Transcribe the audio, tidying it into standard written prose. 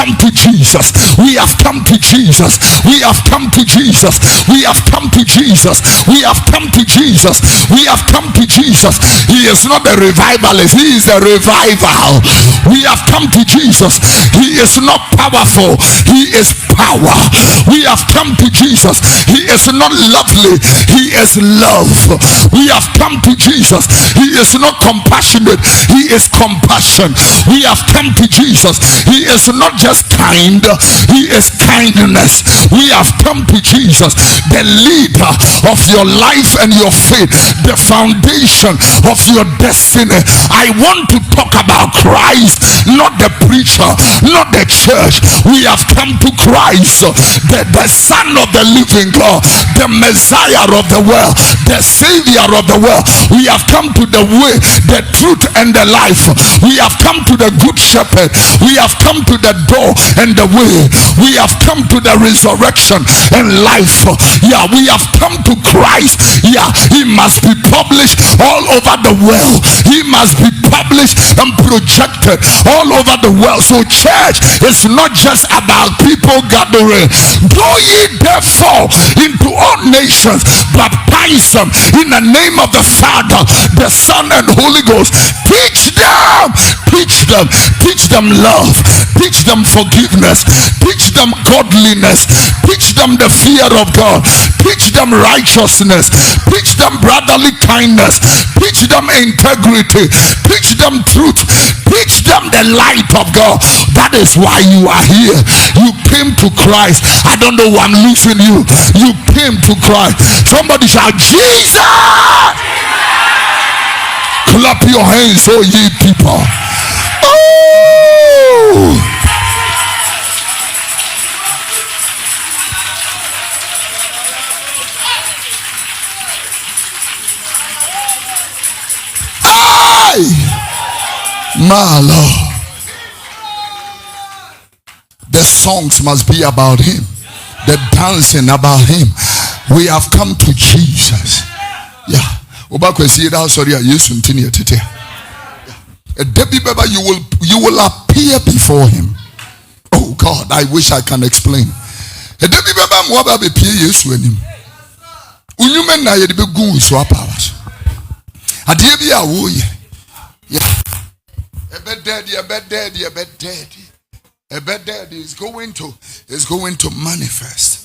come to Jesus. We have come to Jesus. We have come to Jesus. We have come to Jesus. We have come to Jesus. We have come to Jesus. He is not a revivalist. He is a revival. We have come to Jesus. He is not powerful. He is power. We have come to Jesus. He is not lovely. He is love. We have come to Jesus. He is not compassionate. He is compassion. We have come to Jesus. He is not just kind. He is kindness. We have come to Jesus, the leader of your life and your faith, the foundation of your destiny. I want to talk about Christ, not the preacher, not the church. We have come to Christ, the Son of the living God, the Messiah of the world, the Savior of the world. We have come to the way, the truth, and the life. We have come to the good shepherd. We have come to the door and the way. We have come to the resurrection and life. Yeah, we have come to Christ. Yeah, he must be published all over the world. He must be published and projected all over the world. So church is not just about people gathering. Go ye therefore into all nations, baptize them in the name of the Father, the Son, and Holy Ghost. Teach them, teach them love, teach them forgiveness, teach them godliness, teach them the fear of God, teach them righteousness, teach them brotherly kindness, teach them integrity, teach them truth, teach them the light of God. That is why you are here. You came to Christ. I don't know why I'm losing you. You came to Christ. Somebody shout Jesus. Clap your hands, oh ye people. Oh! My Lord, the songs must be about him, the dancing about him. We have come to Jesus. Yeah. Sorry, you will appear before him. Oh God, I wish I can explain. A bed daddy is going to manifest.